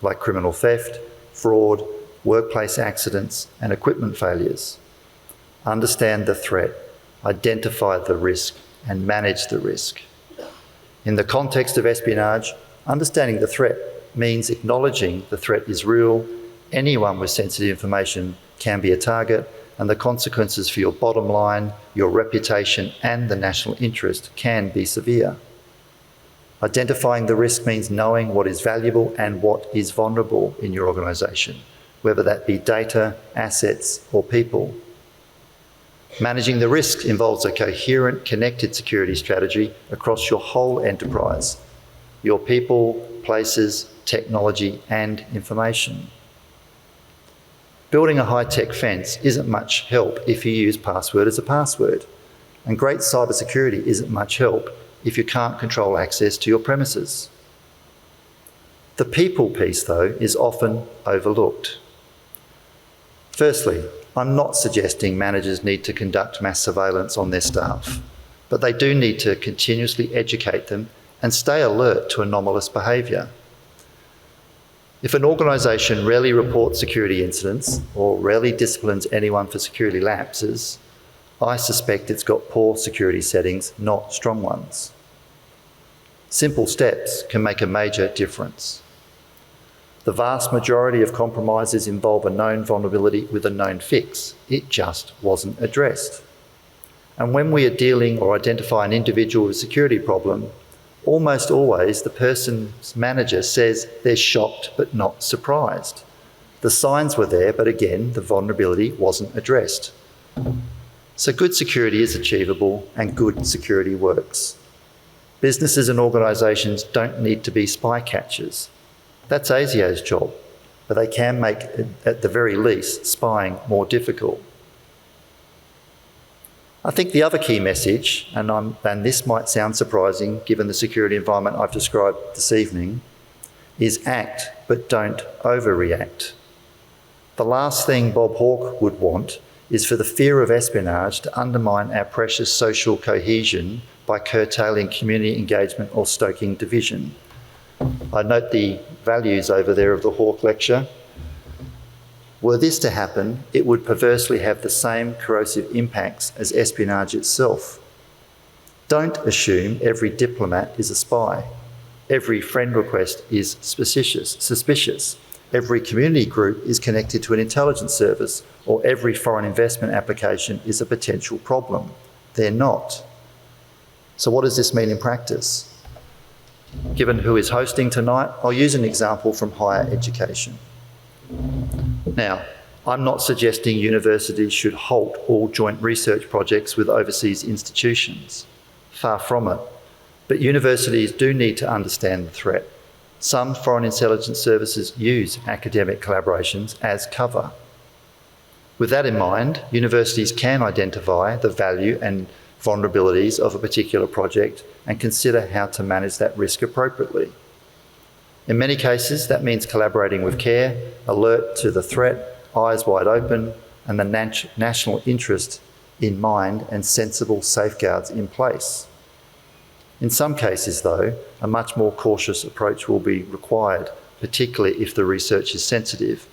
like criminal theft, fraud, workplace accidents, and equipment failures. Understand the threat, identify the risk, and manage the risk. In the context of espionage, understanding the threat means acknowledging the threat is real, anyone with sensitive information can be a target, and the consequences for your bottom line, your reputation, and the national interest can be severe. Identifying the risk means knowing what is valuable and what is vulnerable in your organisation, whether that be data, assets, or people. Managing the risks involves a coherent, connected security strategy across your whole enterprise, your people, places, technology, and information. Building a high-tech fence isn't much help if you use password as a password, and great cybersecurity isn't much help if you can't control access to your premises. The people piece, though, is often overlooked. Firstly, I'm not suggesting managers need to conduct mass surveillance on their staff, but they do need to continuously educate them and stay alert to anomalous behaviour. If an organisation rarely reports security incidents or rarely disciplines anyone for security lapses, I suspect it's got poor security settings, not strong ones. Simple steps can make a major difference. The vast majority of compromises involve a known vulnerability with a known fix. It just wasn't addressed. And when we are dealing or identify an individual with a security problem, almost always the person's manager says they're shocked but not surprised. The signs were there, but again, the vulnerability wasn't addressed. So good security is achievable and good security works. Businesses and organisations don't need to be spy catchers. That's ASIO's job, but they can make, at the very least, spying more difficult. I think the other key message, and this might sound surprising given the security environment I've described this evening, is act, but don't overreact. The last thing Bob Hawke would want is for the fear of espionage to undermine our precious social cohesion by curtailing community engagement or stoking division. I note the values over there of the Hawke Lecture. Were this to happen, it would perversely have the same corrosive impacts as espionage itself. Don't assume every diplomat is a spy. Every friend request is suspicious. Every community group is connected to an intelligence service, or every foreign investment application is a potential problem. They're not. So what does this mean in practice? Given who is hosting tonight, I'll use an example from higher education. Now, I'm not suggesting universities should halt all joint research projects with overseas institutions. Far from it. But universities do need to understand the threat. Some foreign intelligence services use academic collaborations as cover. With that in mind, universities can identify the value and vulnerabilities of a particular project and consider how to manage that risk appropriately. In many cases, that means collaborating with care, alert to the threat, eyes wide open, and the national interest in mind and sensible safeguards in place. In some cases, though, a much more cautious approach will be required, particularly if the research is sensitive,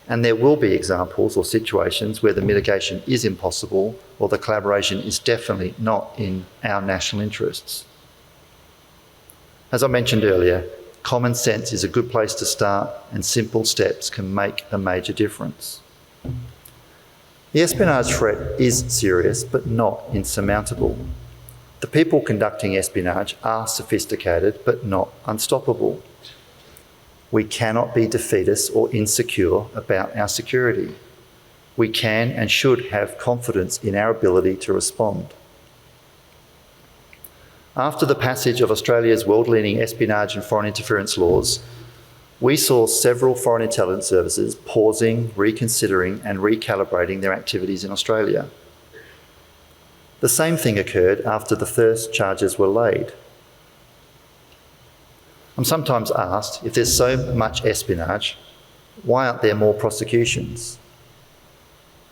and there will be examples or situations where the mitigation is impossible or the collaboration is definitely not in our national interests. As I mentioned earlier, common sense is a good place to start, and simple steps can make a major difference. The espionage threat is serious, but not insurmountable. The people conducting espionage are sophisticated, but not unstoppable. We cannot be defeatist or insecure about our security. We can and should have confidence in our ability to respond. After the passage of Australia's world-leading espionage and foreign interference laws, we saw several foreign intelligence services pausing, reconsidering and recalibrating their activities in Australia. The same thing occurred after the first charges were laid. I'm sometimes asked, if there's so much espionage, why aren't there more prosecutions?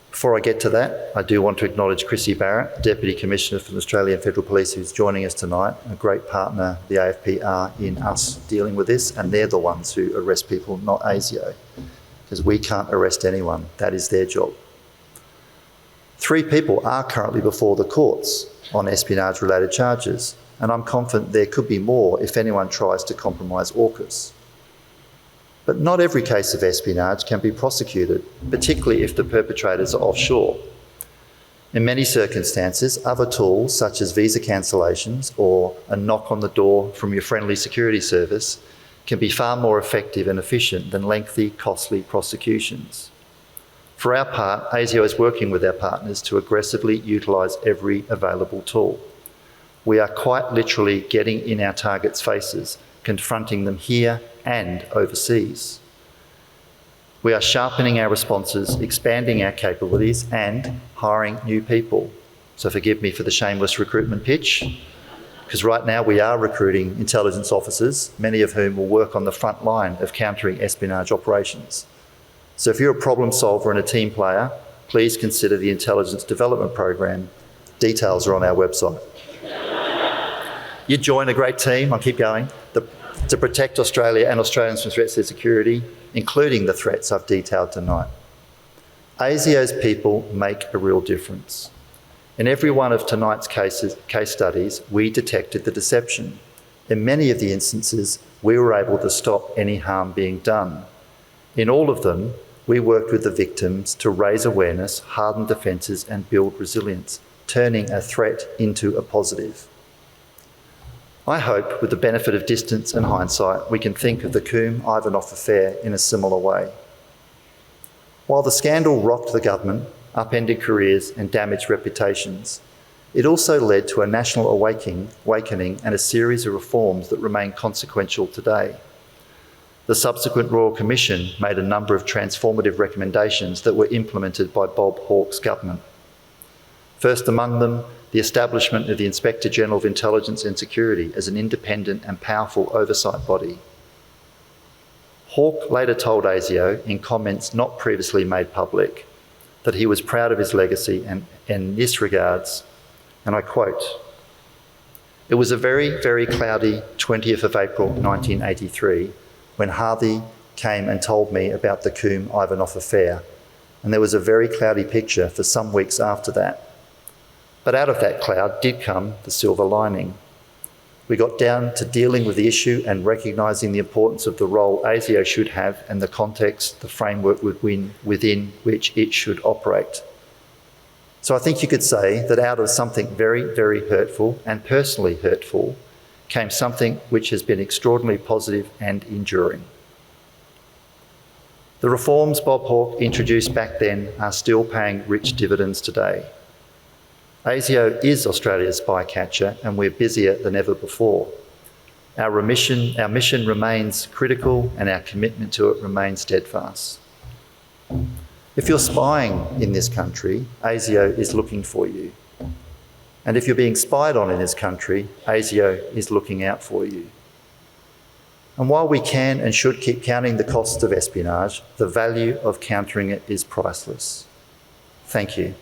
Before I get to that, I do want to acknowledge Chrissy Barrett, Deputy Commissioner for the Australian Federal Police, who's joining us tonight, a great partner the AFP are in us dealing with this, and they're the ones who arrest people, not ASIO, because we can't arrest anyone. That is their job. 3 people are currently before the courts on espionage-related charges, and I'm confident there could be more if anyone tries to compromise AUKUS. But not every case of espionage can be prosecuted, particularly if the perpetrators are offshore. In many circumstances, other tools such as visa cancellations or a knock on the door from your friendly security service can be far more effective and efficient than lengthy, costly prosecutions. For our part, ASIO is working with our partners to aggressively utilise every available tool. We are quite literally getting in our targets' faces, confronting them here and overseas. We are sharpening our responses, expanding our capabilities and hiring new people. So forgive me for the shameless recruitment pitch, because right now we are recruiting intelligence officers, many of whom will work on the front line of countering espionage operations. So if you're a problem solver and a team player, please consider the Intelligence Development Program. Details are on our website. You join a great team, I'll keep going, to protect Australia and Australians from threats to their security, including the threats I've detailed tonight. ASIO's people make a real difference. In every one of tonight's case studies, we detected the deception. In many of the instances, we were able to stop any harm being done. In all of them, we worked with the victims to raise awareness, harden defences and build resilience, turning a threat into a positive. I hope, with the benefit of distance and hindsight, we can think of the Coombe-Ivanov affair in a similar way. While the scandal rocked the government, upended careers and damaged reputations, it also led to a national awakening and a series of reforms that remain consequential today. The subsequent Royal Commission made a number of transformative recommendations that were implemented by Bob Hawke's government. First among them, the establishment of the Inspector General of Intelligence and Security as an independent and powerful oversight body. Hawke later told ASIO, in comments not previously made public, that he was proud of his legacy and in this regards, and I quote, "It was a very, very cloudy 20th of April 1983 when Harvey came and told me about the Coombe-Ivanov affair, and there was a very cloudy picture for some weeks after that. But out of that cloud did come the silver lining. We got down to dealing with the issue and recognising the importance of the role ASIO should have and the context, the framework within which it should operate. So I think you could say that out of something very, very hurtful and personally hurtful came something which has been extraordinarily positive and enduring. The reforms Bob Hawke introduced back then are still paying rich dividends today. ASIO is Australia's spycatcher and we're busier than ever before. Our mission remains critical and our commitment to it remains steadfast. If you're spying in this country, ASIO is looking for you. And if you're being spied on in this country, ASIO is looking out for you. And while we can and should keep counting the costs of espionage, the value of countering it is priceless. Thank you.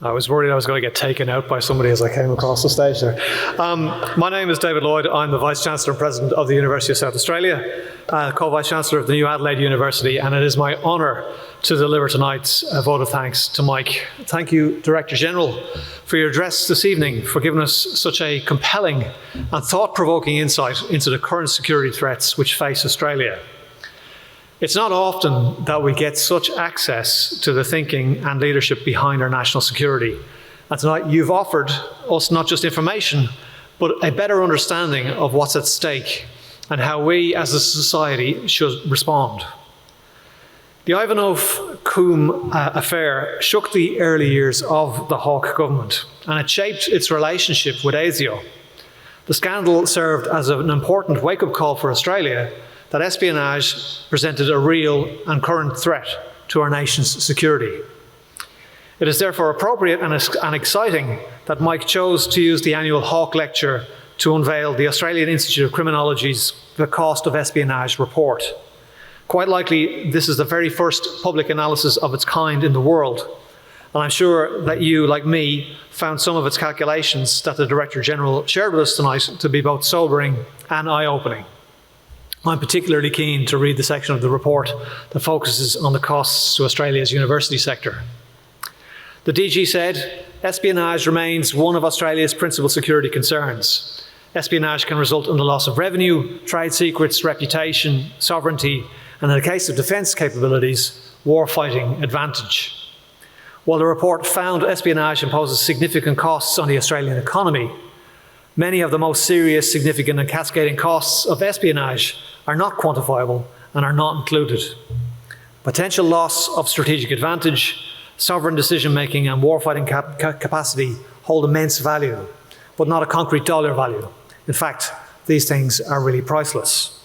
I was worried I was going to get taken out by somebody as I came across the stage there. My name is David Lloyd. I'm the Vice-Chancellor and President of the University of South Australia, Co-Vice-Chancellor of the New Adelaide University, and it is my honour to deliver tonight's vote of thanks to Mike. Thank you, Director General, for your address this evening, for giving us such a compelling and thought-provoking insight into the current security threats which face Australia. It's not often that we get such access to the thinking and leadership behind our national security. And tonight you've offered us not just information, but a better understanding of what's at stake and how we as a society should respond. The Ivanov-Coombe affair shook the early years of the Hawke government, and it shaped its relationship with ASIO. The scandal served as an important wake-up call for Australia that espionage presented a real and current threat to our nation's security. It is therefore appropriate and exciting that Mike chose to use the Annual Hawke Lecture to unveil the Australian Institute of Criminology's The Cost of Espionage report. Quite likely, this is the very first public analysis of its kind in the world, and I'm sure that you, like me, found some of its calculations that the Director General shared with us tonight to be both sobering and eye-opening. I'm particularly keen to read the section of the report that focuses on the costs to Australia's university sector. The DG said, espionage remains one of Australia's principal security concerns. Espionage can result in the loss of revenue, trade secrets, reputation, sovereignty, and in the case of defence capabilities, war-fighting advantage. While the report found espionage imposes significant costs on the Australian economy, many of the most serious, significant and cascading costs of espionage are not quantifiable and are not included. Potential loss of strategic advantage, sovereign decision-making and warfighting capacity hold immense value, but not a concrete dollar value. In fact, these things are really priceless.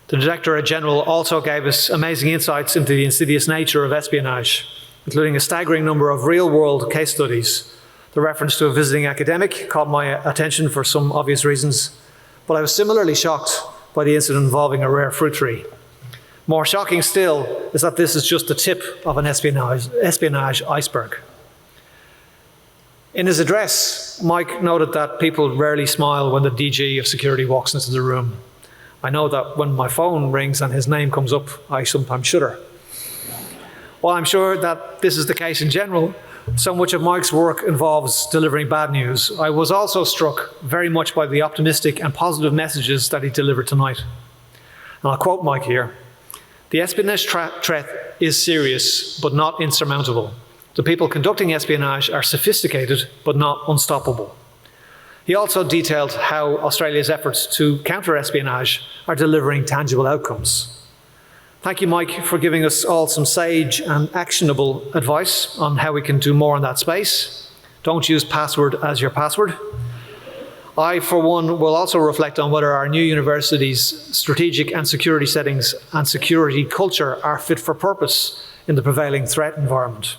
The Directorate General also gave us amazing insights into the insidious nature of espionage, including a staggering number of real-world case studies. The reference to a visiting academic caught my attention for some obvious reasons, but I was similarly shocked by the incident involving a rare fruit tree. More shocking still is that this is just the tip of an espionage iceberg. In his address, Mike noted that people rarely smile when the DG of security walks into the room. I know that when my phone rings and his name comes up, I sometimes shudder. While I'm sure that this is the case in general, so much of Mike's work involves delivering bad news. I was also struck very much by the optimistic and positive messages that he delivered tonight. And I'll quote Mike here. The espionage threat is serious, but not insurmountable. The people conducting espionage are sophisticated, but not unstoppable. He also detailed how Australia's efforts to counter espionage are delivering tangible outcomes. Thank you, Mike, for giving us all some sage and actionable advice on how we can do more in that space. Don't use password as your password. I, for one, will also reflect on whether our new university's strategic and security settings and security culture are fit for purpose in the prevailing threat environment.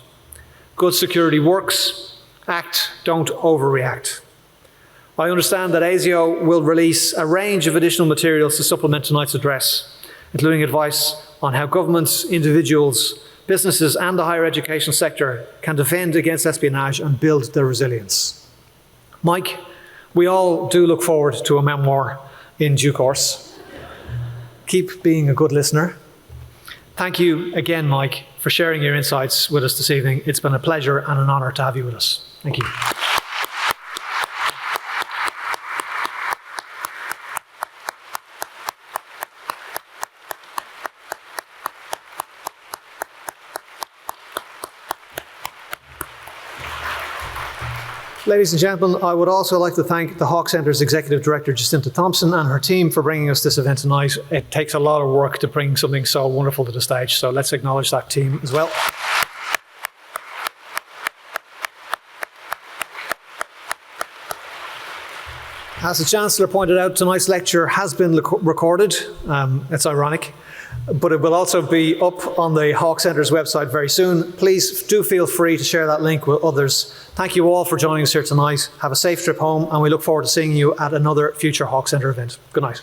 Good security works. Act, don't overreact. I understand that ASIO will release a range of additional materials to supplement tonight's address, including advice on how governments, individuals, businesses and the higher education sector can defend against espionage and build their resilience. Mike, we all do look forward to a memoir in due course. Keep being a good listener. Thank you again, Mike, for sharing your insights with us this evening. It's been a pleasure and an honour to have you with us. Thank you. Ladies and gentlemen, I would also like to thank the Hawke Centre's Executive Director, Jacinta Thompson, and her team for bringing us this event tonight. It takes a lot of work to bring something so wonderful to the stage, so let's acknowledge that team as well. As the Chancellor pointed out, tonight's lecture has been recorded. It's ironic, but it will also be up on the Hawke Centre's website very soon. Please do feel free to share that link with others. Thank you all for joining us here tonight. Have a safe trip home, and we look forward to seeing you at another future Hawke Centre event. Good night.